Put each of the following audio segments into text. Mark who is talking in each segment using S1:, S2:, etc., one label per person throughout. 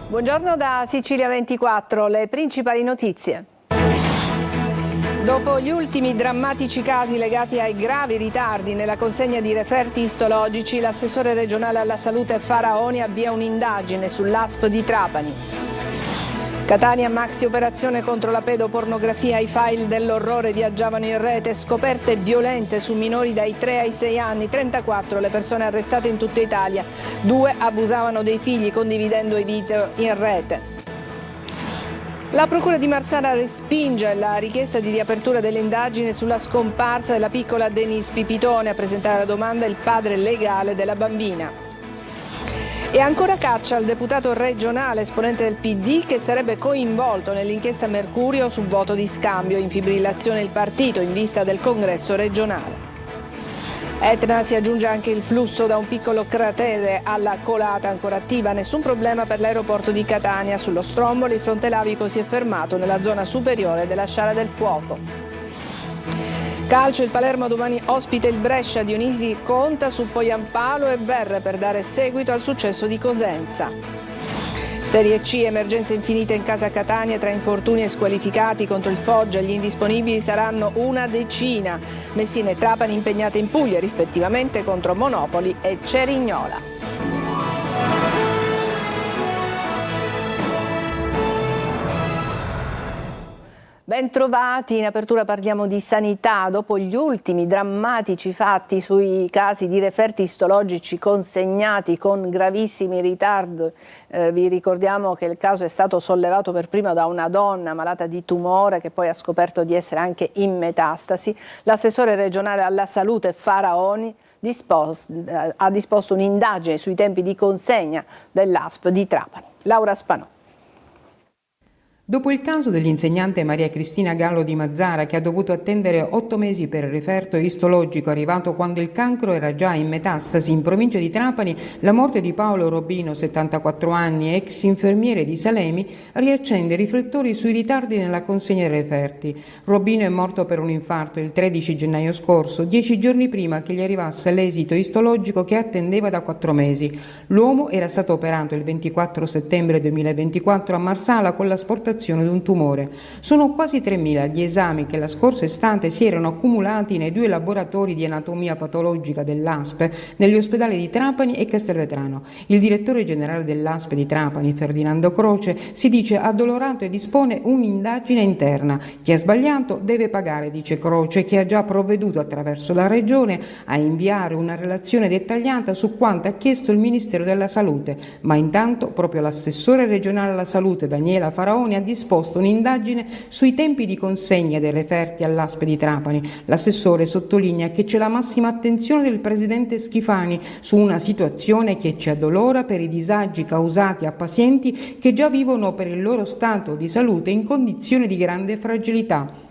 S1: Buongiorno da Sicilia 24, le principali notizie. Dopo gli ultimi drammatici casi legati ai gravi ritardi nella consegna di referti istologici, l'assessore regionale alla salute Faraoni avvia un'indagine sull'ASP di Trapani. Catania, maxi operazione contro la pedopornografia, i file dell'orrore viaggiavano in rete, scoperte violenze su minori dai 3 ai 6 anni, 34 le persone arrestate in tutta Italia, 2 abusavano dei figli condividendo i video in rete. La Procura di Marsala respinge la richiesta di riapertura delle indagini sulla scomparsa della piccola Denise Pipitone. A presentare la domanda il padre legale della bambina. E ancora caccia al deputato regionale esponente del PD che sarebbe coinvolto nell'inchiesta Mercurio sul voto di scambio. In fibrillazione il partito in vista del congresso regionale. Etna si aggiunge anche il flusso da un piccolo cratere alla colata ancora attiva. Nessun problema per l'aeroporto di Catania. Sullo Stromboli il fronte lavico si è fermato nella zona superiore della Sciara del Fuoco. Calcio, il Palermo domani ospita il Brescia. Dionisi conta su Poyampalo e Verre per dare seguito al successo di Cosenza. Serie C, emergenze infinite in casa Catania tra infortuni e squalificati contro il Foggia. Gli indisponibili saranno una decina. Messina e Trapani impegnate in Puglia rispettivamente contro Monopoli e Cerignola. Bentrovati, in apertura parliamo di sanità. Dopo gli ultimi drammatici fatti sui casi di referti istologici consegnati con gravissimi ritardi, vi ricordiamo che il caso è stato sollevato per prima da una donna malata di tumore che poi ha scoperto di essere anche in metastasi. L'assessore regionale alla salute Faraoni ha disposto un'indagine sui tempi di consegna dell'ASP di Trapani. Laura Spanò.
S2: Dopo il caso dell'insegnante Maria Cristina Gallo di Mazzara, che ha dovuto attendere 8 mesi per il referto istologico arrivato quando il cancro era già in metastasi in provincia di Trapani, la morte di Paolo Robino, 74 anni, ex infermiere di Salemi, riaccende i riflettori sui ritardi nella consegna dei referti. Robino è morto per un infarto il 13 gennaio scorso, 10 giorni prima che gli arrivasse l'esito istologico che attendeva da 4 mesi. L'uomo era stato operato il 24 settembre 2024 a Marsala con l'asportazione di un tumore. Sono quasi 3.000 gli esami che la scorsa estate si erano accumulati nei 2 laboratori di anatomia patologica dell'ASP negli ospedali di Trapani e Castelvetrano. Il direttore generale dell'ASP di Trapani, Ferdinando Croce, si dice addolorato e dispone un'indagine interna. Chi ha sbagliato deve pagare, dice Croce, che ha già provveduto attraverso la Regione a inviare una relazione dettagliata su quanto ha chiesto il Ministero della Salute, ma intanto proprio l'assessore regionale alla salute Daniela Faraoni ha disposto un'indagine sui tempi di consegna dei referti all'ASP di Trapani. L'assessore sottolinea che c'è la massima attenzione del presidente Schifani su una situazione che ci addolora per i disagi causati a pazienti che già vivono per il loro stato di salute in condizioni di grande fragilità.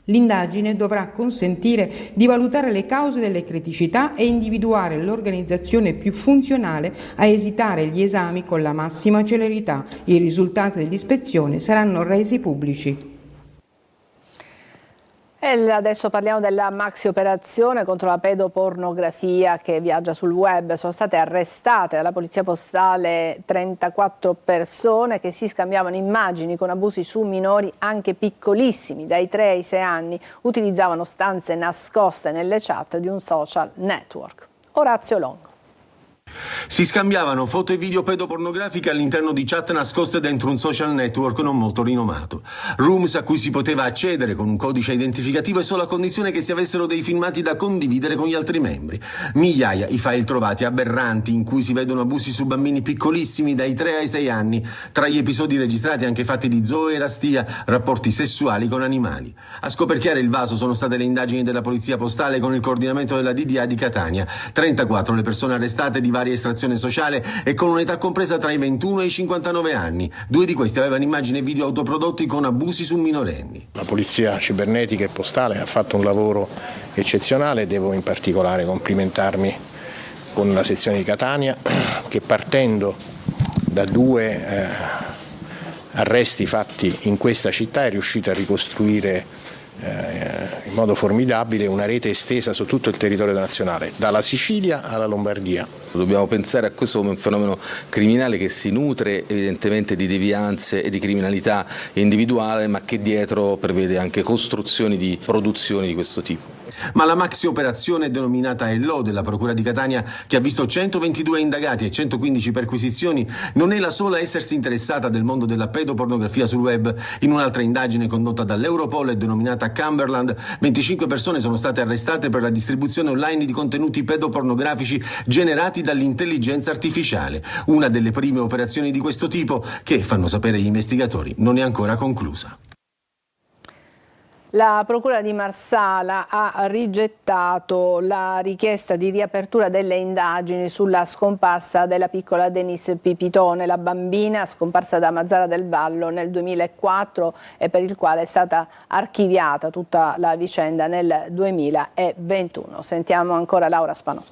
S2: L'indagine dovrà consentire di valutare le cause delle criticità e individuare l'organizzazione più funzionale a esitare gli esami con la massima celerità. I risultati dell'ispezione saranno resi pubblici.
S1: E adesso parliamo della maxi operazione contro la pedopornografia che viaggia sul web. Sono state arrestate dalla Polizia Postale 34 persone che si scambiavano immagini con abusi su minori anche piccolissimi, dai 3 ai 6 anni, utilizzavano stanze nascoste nelle chat di un social network. Orazio Longo.
S3: Si scambiavano foto e video pedopornografiche all'interno di chat nascoste dentro un social network non molto rinomato. Rooms a cui si poteva accedere con un codice identificativo e solo a condizione che si avessero dei filmati da condividere con gli altri membri. Migliaia i file trovati aberranti in cui si vedono abusi su bambini piccolissimi dai 3 ai 6 anni. Tra gli episodi registrati anche fatti di zooerastia, rapporti sessuali con animali. A scoperchiare il vaso sono state le indagini della Polizia Postale con il coordinamento della DDA di Catania. 34 le persone arrestate di varia estrazione sociale e con un'età compresa tra i 21 e i 59 anni. 2 di questi avevano immagini e video autoprodotti con abusi su minorenni.
S4: La Polizia Cibernetica e Postale ha fatto un lavoro eccezionale, devo in particolare complimentarmi con la sezione di Catania che partendo da 2 arresti fatti in questa città è riuscita a ricostruire in modo formidabile una rete estesa su tutto il territorio nazionale, dalla Sicilia alla Lombardia.
S5: Dobbiamo pensare a questo come un fenomeno criminale che si nutre evidentemente di devianze e di criminalità individuale, ma che dietro prevede anche costruzioni di produzioni di questo tipo.
S3: Ma la maxi operazione denominata ELO della Procura di Catania, che ha visto 122 indagati e 115 perquisizioni, non è la sola a essersi interessata del mondo della pedopornografia sul web. In un'altra indagine condotta dall'Europol e denominata Cumberland, 25 persone sono state arrestate per la distribuzione online di contenuti pedopornografici generati dall'intelligenza artificiale. Una delle prime operazioni di questo tipo, che, fanno sapere gli investigatori, non è ancora conclusa.
S1: La Procura di Marsala ha rigettato la richiesta di riapertura delle indagini sulla scomparsa della piccola Denise Pipitone, la bambina scomparsa da Mazara del Vallo nel 2004 e per il quale è stata archiviata tutta la vicenda nel 2021. Sentiamo ancora Laura Spanò.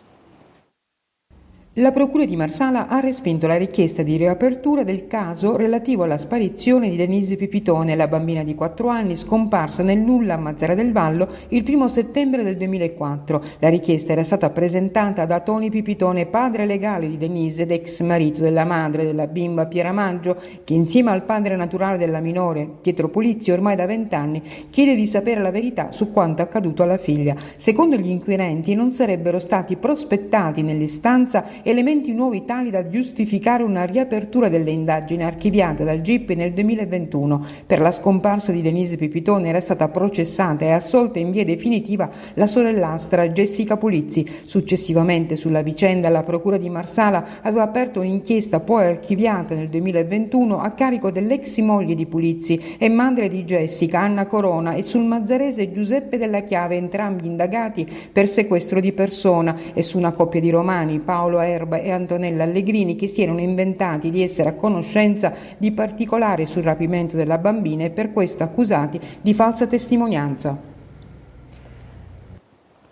S2: La Procura di Marsala ha respinto la richiesta di riapertura del caso relativo alla sparizione di Denise Pipitone, la bambina di 4 anni scomparsa nel nulla a Mazara del Vallo il 1 settembre del 2004. La richiesta era stata presentata da Tony Pipitone, padre legale di Denise ed ex marito della madre della bimba Piera Maggio, che insieme al padre naturale della minore, Pietro Pulizzi, ormai da 20 anni, chiede di sapere la verità su quanto accaduto alla figlia. Secondo gli inquirenti non sarebbero stati prospettati nell'istanza elementi nuovi tali da giustificare una riapertura delle indagini archiviate dal GIP nel 2021. Per la scomparsa di Denise Pipitone era stata processata e assolta in via definitiva la sorellastra Jessica Pulizzi. Successivamente sulla vicenda la Procura di Marsala aveva aperto un'inchiesta poi archiviata nel 2021 a carico dell'ex moglie di Pulizzi e madre di Jessica, Anna Corona, e sul mazzarese Giuseppe Della Chiave, entrambi indagati per sequestro di persona, e su una coppia di romani, Paolo Erba e Antonella Allegrini, che si erano inventati di essere a conoscenza di particolari sul rapimento della bambina e per questo accusati di falsa testimonianza.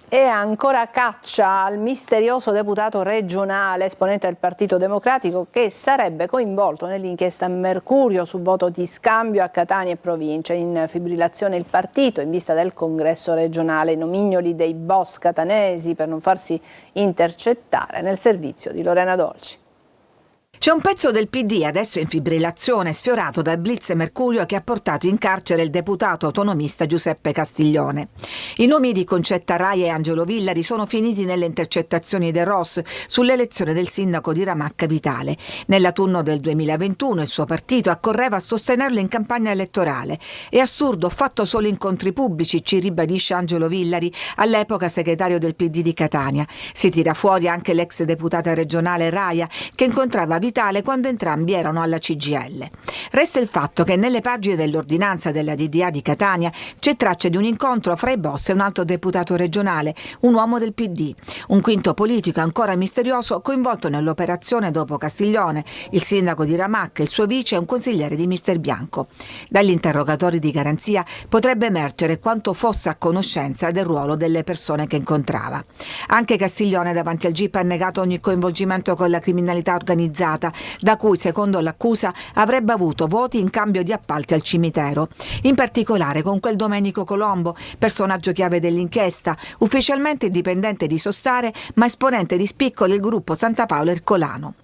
S1: E ancora caccia al misterioso deputato regionale, esponente del Partito Democratico, che sarebbe coinvolto nell'inchiesta Mercurio su voto di scambio a Catania e provincia. In fibrillazione il partito in vista del congresso regionale, i nomignoli dei boss catanesi per non farsi intercettare nel servizio di Lorena Dolci.
S6: C'è un pezzo del PD adesso in fibrillazione, sfiorato dal blitz Mercurio che ha portato in carcere il deputato autonomista Giuseppe Castiglione. I nomi di Concetta Rai e Angelo Villari sono finiti nelle intercettazioni del ROS sull'elezione del sindaco di Ramà Capitale. Nell'autunno del 2021 il suo partito accorreva a sostenerlo in campagna elettorale. È assurdo, ho fatto solo incontri pubblici, ci ribadisce Angelo Villari, all'epoca segretario del PD di Catania. Si tira fuori anche l'ex deputata regionale Raia, che incontrava Vitale quando entrambi erano alla CGIL. Resta il fatto che nelle pagine dell'ordinanza della DDA di Catania c'è traccia di un incontro fra i boss e un altro deputato regionale, un uomo del PD. Un quinto politico ancora misterioso coinvolto nell'operazione dopo Castiglione, il sindaco di Ramacca, il suo vice e un consigliere di Mister Bianco. Dagli interrogatori di garanzia potrebbe emergere quanto fosse a conoscenza del ruolo delle persone che incontrava. Anche Castiglione davanti al GIP ha negato ogni coinvolgimento con la criminalità organizzata, da cui, secondo l'accusa, avrebbe avuto voti in cambio di appalti al cimitero. In particolare con quel Domenico Colombo, personaggio chiave dell'inchiesta, ufficialmente dipendente di Sostare, ma esponente di spicco del gruppo Santa Paola Ercolano.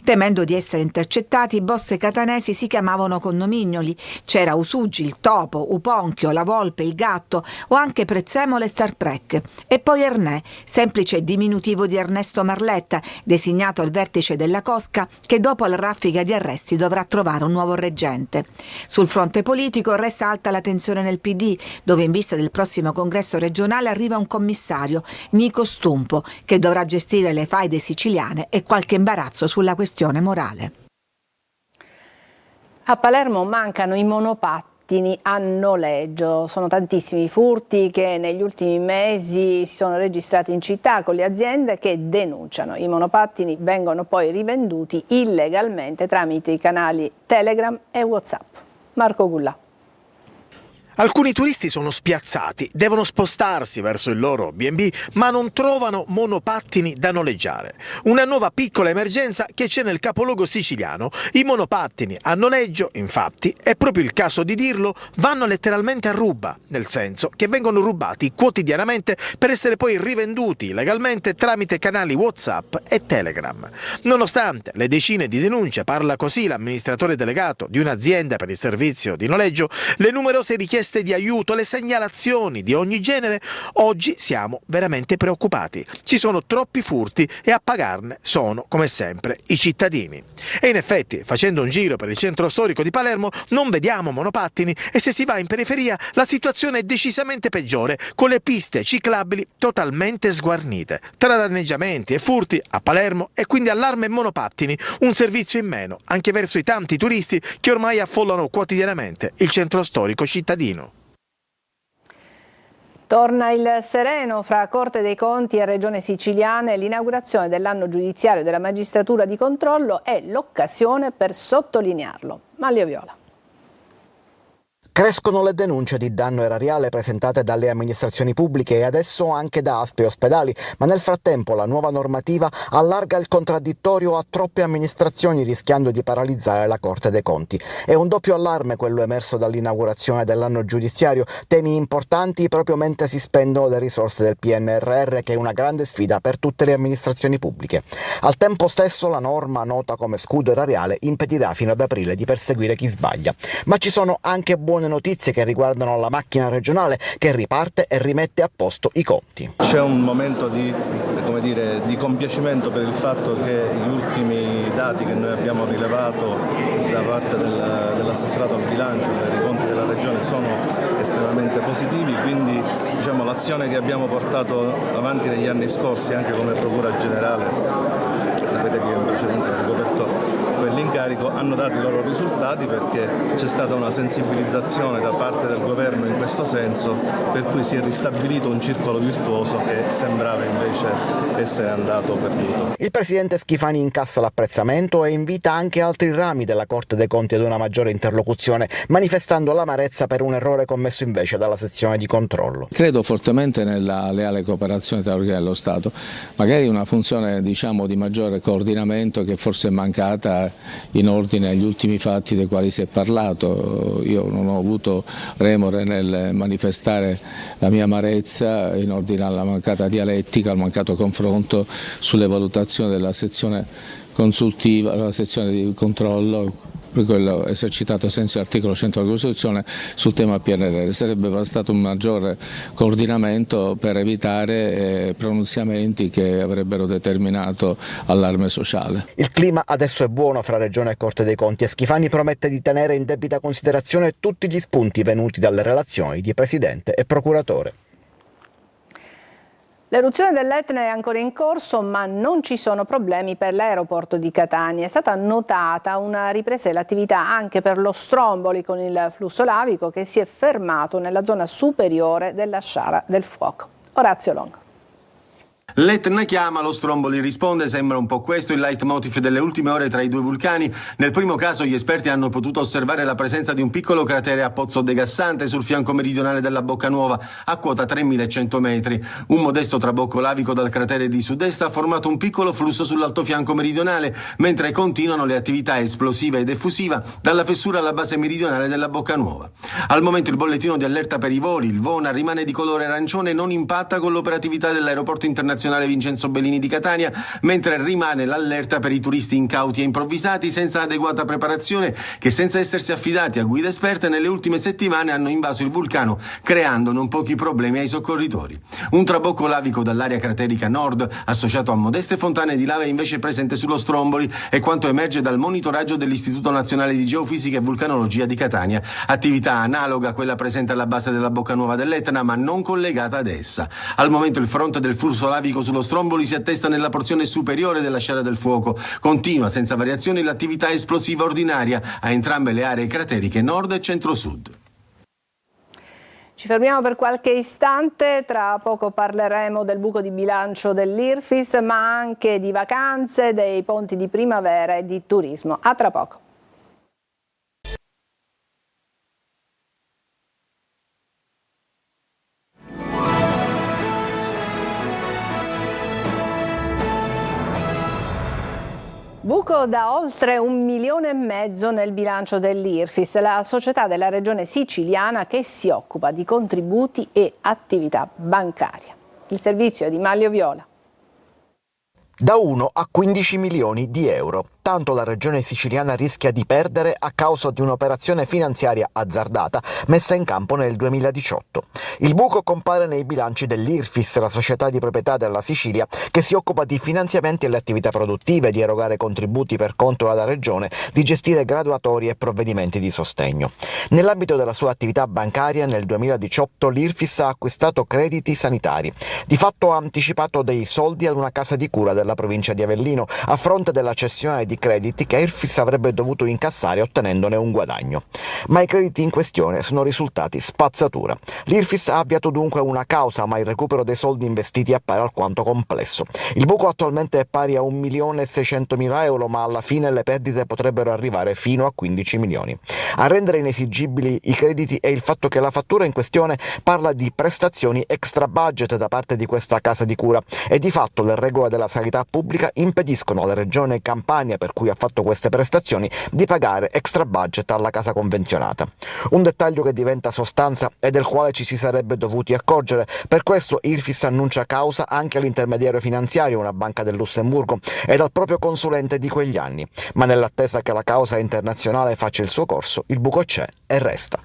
S6: Temendo di essere intercettati, i boss catanesi si chiamavano con nomignoli. C'era Usugi, il Topo, Uponchio, la Volpe, il Gatto o anche Prezzemolo e Star Trek. E poi Ernè, semplice diminutivo di Ernesto Marletta, designato al vertice della cosca, che dopo la raffica di arresti dovrà trovare un nuovo reggente. Sul fronte politico resta alta la tensione nel PD, dove in vista del prossimo congresso regionale arriva un commissario, Nico Stumpo, che dovrà gestire le faide siciliane e qualche imbarazzo sulla questione morale.
S1: A Palermo mancano i monopattini a noleggio. Sono tantissimi i furti che negli ultimi mesi si sono registrati in città, con le aziende che denunciano. I monopattini vengono poi rivenduti illegalmente tramite i canali Telegram e WhatsApp. Marco Gullà.
S7: Alcuni turisti sono spiazzati, devono spostarsi verso il loro B&B, ma non trovano monopattini da noleggiare. Una nuova piccola emergenza che c'è nel capoluogo siciliano. I monopattini a noleggio, infatti, è proprio il caso di dirlo, vanno letteralmente a ruba, nel senso che vengono rubati quotidianamente per essere poi rivenduti legalmente tramite canali WhatsApp e Telegram. Nonostante le decine di denunce, parla così l'amministratore delegato di un'azienda per il servizio di noleggio, le numerose richieste di aiuto, le segnalazioni di ogni genere, oggi siamo veramente preoccupati. Ci sono troppi furti e a pagarne sono, come sempre, i cittadini. E in effetti, facendo un giro per il centro storico di Palermo, non vediamo monopattini e se si va in periferia la situazione è decisamente peggiore, con le piste ciclabili totalmente sguarnite. Tra danneggiamenti e furti a Palermo e quindi allarme monopattini, un servizio in meno anche verso i tanti turisti che ormai affollano quotidianamente il centro storico cittadino.
S1: Torna il sereno fra Corte dei Conti e Regione Siciliana e l'inaugurazione dell'anno giudiziario della magistratura di controllo è l'occasione per sottolinearlo. Manlio Viola.
S8: Crescono le denunce di danno erariale presentate dalle amministrazioni pubbliche e adesso anche da ASP e ospedali, ma nel frattempo la nuova normativa allarga il contraddittorio a troppe amministrazioni rischiando di paralizzare la Corte dei Conti. È un doppio allarme quello emerso dall'inaugurazione dell'anno giudiziario, temi importanti proprio mentre si spendono le risorse del PNRR, che è una grande sfida per tutte le amministrazioni pubbliche. Al tempo stesso la norma, nota come scudo erariale, impedirà fino ad aprile di perseguire chi sbaglia. Ma ci sono anche buone notizie che riguardano la macchina regionale che riparte e rimette a posto i conti.
S9: C'è un momento di compiacimento per il fatto che gli ultimi dati che noi abbiamo rilevato da parte dell'assessorato al bilancio per i conti della regione sono estremamente positivi, quindi l'azione che abbiamo portato avanti negli anni scorsi anche come Procura Generale, sapete che io in precedenza ho ricoperto quell'incarico, hanno dato i loro risultati perché c'è stata una sensibilizzazione da parte del governo in questo senso, per cui si è ristabilito un circolo virtuoso che sembrava invece essere andato perduto.
S8: Il presidente Schifani incassa l'apprezzamento e invita anche altri rami della Corte dei Conti ad una maggiore interlocuzione, manifestando l'amarezza per un errore commesso invece dalla sezione di controllo.
S10: Credo fortemente nella leale cooperazione tra organi dello Stato, magari una funzione di maggiore coordinamento che forse è mancata in ordine agli ultimi fatti dei quali si è parlato. Io non ho avuto remore nel manifestare la mia amarezza in ordine alla mancata dialettica, al mancato confronto sulle valutazioni della sezione consultiva, della sezione di controllo, per quello esercitato ai sensi dell'articolo 100 della Costituzione sul tema PNRR. Sarebbe bastato un maggiore coordinamento per evitare pronunziamenti che avrebbero determinato allarme sociale.
S8: Il clima adesso è buono fra Regione e Corte dei Conti e Schifani promette di tenere in debita considerazione tutti gli spunti venuti dalle relazioni di Presidente e Procuratore.
S1: L'eruzione dell'Etna è ancora in corso, ma non ci sono problemi per l'aeroporto di Catania. È stata notata una ripresa dell'attività anche per lo Stromboli con il flusso lavico che si è fermato nella zona superiore della Sciara del Fuoco. Orazio Longo.
S3: L'Etna chiama, lo Stromboli risponde, sembra un po' questo il leitmotiv delle ultime ore tra i due vulcani. Nel primo caso gli esperti hanno potuto osservare la presenza di un piccolo cratere a Pozzo de Gassante sul fianco meridionale della Boccanuova a quota 3100 metri. Un modesto trabocco lavico dal cratere di sud-est ha formato un piccolo flusso sull'altofianco meridionale, mentre continuano le attività esplosiva ed effusiva dalla fessura alla base meridionale della Boccanuova. Al momento il bollettino di allerta per i voli, il VONA, rimane di colore arancione e non impatta con l'operatività dell'aeroporto internazionale Vincenzo Bellini di Catania, mentre rimane l'allerta per i turisti incauti e improvvisati senza adeguata preparazione che, senza essersi affidati a guide esperte, nelle ultime settimane hanno invaso il vulcano creando non pochi problemi ai soccorritori. Un trabocco lavico dall'area craterica nord associato a modeste fontane di lava è invece presente sullo Stromboli, e quanto emerge dal monitoraggio dell'Istituto Nazionale di Geofisica e Vulcanologia di Catania, attività analoga a quella presente alla base della Boccanuova dell'Etna ma non collegata ad essa. Al momento il fronte del flusso lavico sullo Stromboli si attesta nella porzione superiore della Sciara del Fuoco. Continua senza variazioni l'attività esplosiva ordinaria a entrambe le aree crateriche nord e centro-sud.
S1: Ci fermiamo per qualche istante, tra poco parleremo del buco di bilancio dell'IRFIS, ma anche di vacanze, dei ponti di primavera e di turismo. A tra poco. Aumento da oltre 1,5 milioni nel bilancio dell'IRFIS, la società della regione siciliana che si occupa di contributi e attività bancaria. Il servizio è di Maglio Viola.
S8: Da 1 a 15 milioni di euro. Tanto la regione siciliana rischia di perdere a causa di un'operazione finanziaria azzardata messa in campo nel 2018. Il buco compare nei bilanci dell'IRFIS, la società di proprietà della Sicilia, che si occupa di finanziamenti alle attività produttive, di erogare contributi per conto della regione, di gestire graduatorie e provvedimenti di sostegno. Nell'ambito della sua attività bancaria, nel 2018 l'IRFIS ha acquistato crediti sanitari. Di fatto ha anticipato dei soldi ad una casa di cura della provincia di Avellino, a fronte della cessione di crediti che IRFIS avrebbe dovuto incassare ottenendone un guadagno. Ma i crediti in questione sono risultati spazzatura. L'IRFIS ha avviato dunque una causa, ma il recupero dei soldi investiti appare alquanto complesso. Il buco attualmente è pari a 1.600.000 euro, ma alla fine le perdite potrebbero arrivare fino a 15 milioni. A rendere inesigibili i crediti è il fatto che la fattura in questione parla di prestazioni extra budget da parte di questa casa di cura e di fatto le regole della sanità pubblica impediscono alla regione Campania, per cui ha fatto queste prestazioni, di pagare extra budget alla casa convenzionata. Un dettaglio che diventa sostanza e del quale ci si sarebbe dovuti accorgere. Per questo IRFIS annuncia causa anche all'intermediario finanziario, una banca del Lussemburgo, ed al proprio consulente di quegli anni. Ma nell'attesa che la causa internazionale faccia il suo corso, il buco c'è e resta.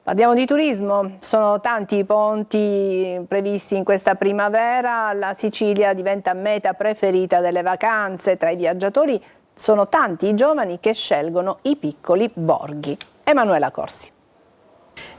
S1: Parliamo di turismo, sono tanti i ponti previsti in questa primavera, la Sicilia diventa meta preferita delle vacanze, tra i viaggiatori sono tanti i giovani che scelgono i piccoli borghi. Emanuela Corsi.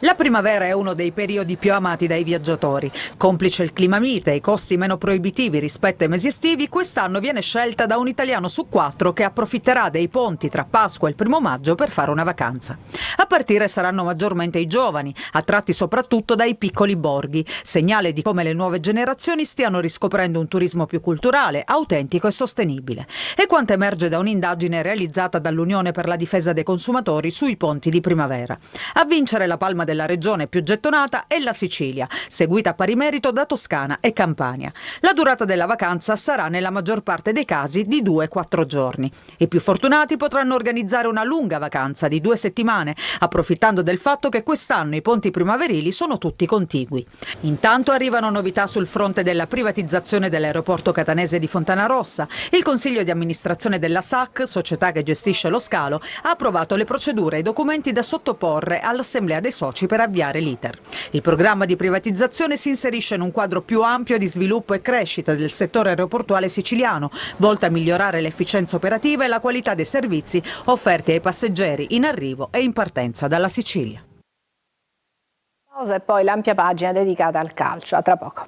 S11: La primavera è uno dei periodi più amati dai viaggiatori. Complice il clima mite e i costi meno proibitivi rispetto ai mesi estivi, quest'anno viene scelta da un italiano su 4 che approfitterà dei ponti tra Pasqua e il 1° maggio per fare una vacanza. A partire saranno maggiormente i giovani, attratti soprattutto dai piccoli borghi, segnale di come le nuove generazioni stiano riscoprendo un turismo più culturale, autentico e sostenibile. E quanto emerge da un'indagine realizzata dall'Unione per la difesa dei consumatori sui ponti di primavera. A vincere la palma della regione più gettonata è la Sicilia, seguita a pari merito da Toscana e Campania. La durata della vacanza sarà nella maggior parte dei casi di 2-4 giorni. I più fortunati potranno organizzare una lunga vacanza di 2 settimane, approfittando del fatto che quest'anno i ponti primaverili sono tutti contigui. Intanto arrivano novità sul fronte della privatizzazione dell'aeroporto catanese di Fontanarossa. Il Consiglio di amministrazione della SAC, società che gestisce lo scalo, ha approvato le procedure e i documenti da sottoporre all'Assemblea dei soci per avviare l'iter. Il programma di privatizzazione si inserisce in un quadro più ampio di sviluppo e crescita del settore aeroportuale siciliano, volto a migliorare l'efficienza operativa e la qualità dei servizi offerti ai passeggeri in arrivo e in partenza dalla Sicilia.
S1: Pausa e poi l'ampia pagina dedicata al calcio. A tra poco.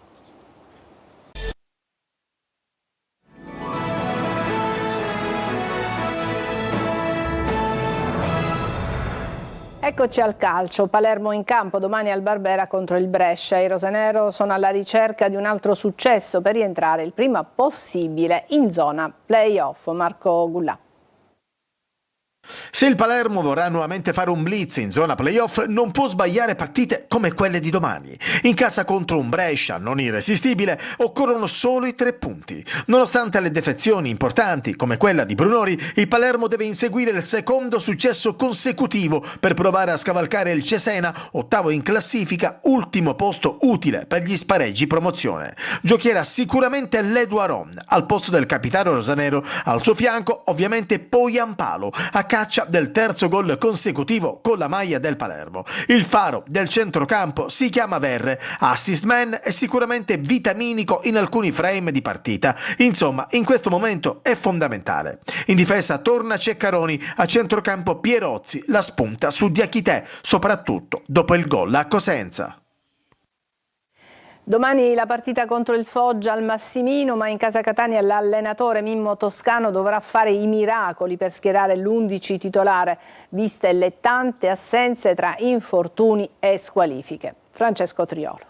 S1: Eccoci al calcio, Palermo in campo domani al Barbera contro il Brescia. I rosanero sono alla ricerca di un altro successo per rientrare il prima possibile in zona play-off. Marco Gullà.
S7: Se il Palermo vorrà nuovamente fare un blitz in zona playoff, non può sbagliare partite come quelle di domani. In casa contro un Brescia non irresistibile, occorrono solo i 3 punti. Nonostante le defezioni importanti come quella di Brunori, il Palermo deve inseguire il secondo successo consecutivo per provare a scavalcare il Cesena, ottavo in classifica, ultimo posto utile per gli spareggi promozione. Giocherà sicuramente Ledu Aron al posto del capitano rosanero, al suo fianco ovviamente Poyampalo, a caccia del terzo gol consecutivo con la maglia del Palermo. Il faro del centrocampo si chiama Verre, assist man è sicuramente vitaminico in alcuni frame di partita. Insomma, in questo momento è fondamentale. In difesa torna Ceccaroni, a centrocampo Pierozzi, la spunta su Diachité, soprattutto dopo il gol a Cosenza.
S1: Domani la partita contro il Foggia al Massimino, ma in casa Catania l'allenatore Mimmo Toscano dovrà fare i miracoli per schierare l'11 titolare, viste le tante assenze tra infortuni e squalifiche. Francesco Triolo.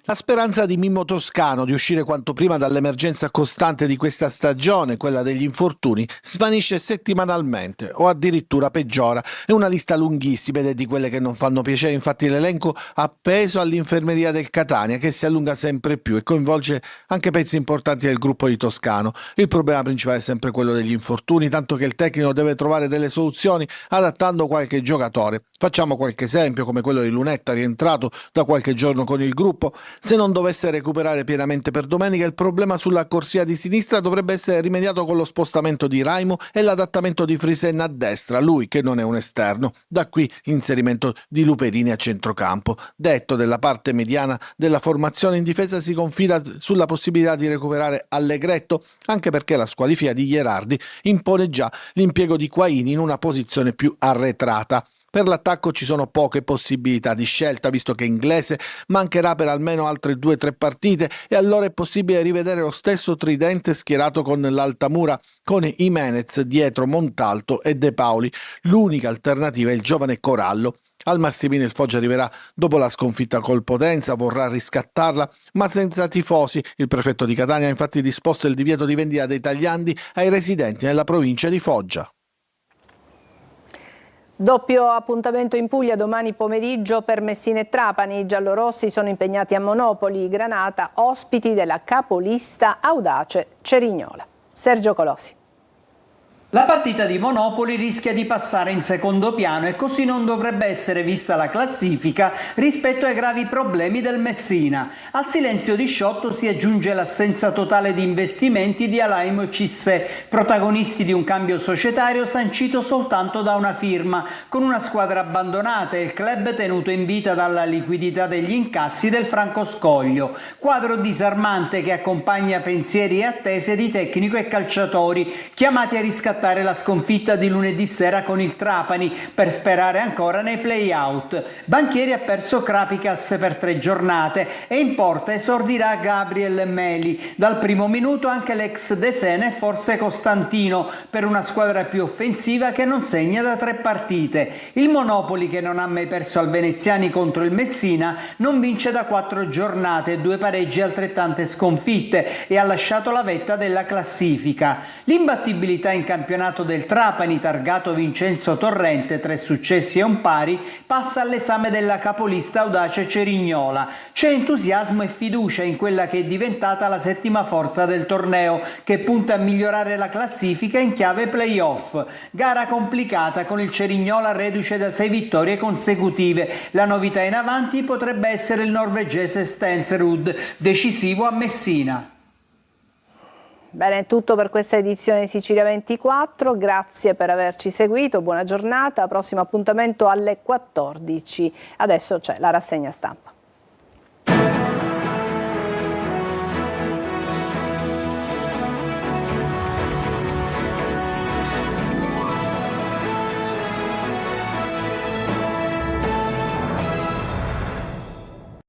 S7: La speranza di Mimmo Toscano di uscire quanto prima dall'emergenza costante di questa stagione, quella degli infortuni, svanisce settimanalmente o addirittura peggiora. È una lista lunghissima ed è di quelle che non fanno piacere, infatti l'elenco appeso all'infermeria del Catania che si allunga sempre più e coinvolge anche pezzi importanti del gruppo di Toscano. Il problema principale è sempre quello degli infortuni, tanto che il tecnico deve trovare delle soluzioni adattando qualche giocatore. Facciamo qualche esempio, come quello di Lunetta, rientrato da qualche giorno con il gruppo. Se non dovesse recuperare pienamente per domenica, il problema sulla corsia di sinistra dovrebbe essere rimediato con lo spostamento di Raimo e l'adattamento di Frisenna a destra, lui che non è un esterno. Da qui l'inserimento di Luperini a centrocampo. Detto della parte mediana della formazione, in difesa si confida sulla possibilità di recuperare Allegretto, anche perché la squalifica di Gherardi impone già l'impiego di Quaini in una posizione più arretrata. Per l'attacco ci sono poche possibilità di scelta, visto che Inglese mancherà per almeno altre 2-3 partite e allora è possibile rivedere lo stesso tridente schierato con l'Altamura, con Jimenez dietro Montalto e De Paoli. L'unica alternativa è il giovane Corallo. Al Massimino il Foggia arriverà dopo la sconfitta col Potenza, vorrà riscattarla, ma senza tifosi. Il prefetto di Catania ha infatti disposto il divieto di vendita dei tagliandi ai residenti nella provincia di Foggia.
S1: Doppio appuntamento in Puglia domani pomeriggio per Messina e Trapani. I giallorossi sono impegnati a Monopoli Granata, ospiti della capolista Audace Cerignola. Sergio Colosi.
S12: La partita di Monopoli rischia di passare in secondo piano e così non dovrebbe essere vista la classifica rispetto ai gravi problemi del Messina. Al silenzio di Sciotto si aggiunge l'assenza totale di investimenti di Alaimo Cissé, protagonisti di un cambio societario sancito soltanto da una firma, con una squadra abbandonata e il club tenuto in vita dalla liquidità degli incassi del Franco Scoglio. Quadro disarmante che accompagna pensieri e attese di tecnico e calciatori, chiamati a riscattare la sconfitta di lunedì sera con il Trapani per sperare ancora nei play-out. Banchieri ha perso Krapicas per 3 giornate e in porta esordirà Gabriel Meli. Dal primo minuto anche l'ex Desene e forse Costantino per una squadra più offensiva che non segna da 3 partite. Il Monopoli, che non ha mai perso al Veneziani contro il Messina, non vince da 4 giornate, 2 pareggi e altrettante sconfitte e ha lasciato la vetta della classifica. L'imbattibilità in campionato del Trapani, targato Vincenzo Torrente, 3 successi e un pari, passa all'esame della capolista Audace Cerignola. C'è entusiasmo e fiducia in quella che è diventata la 7ª forza del torneo, che punta a migliorare la classifica in chiave play-off. Gara complicata con il Cerignola reduce da 6 vittorie consecutive. La novità in avanti potrebbe essere il norvegese Stensrud, decisivo a Messina.
S1: Bene, è tutto per questa edizione di Sicilia 24, grazie per averci seguito, buona giornata, prossimo appuntamento alle 14. Adesso c'è la rassegna stampa.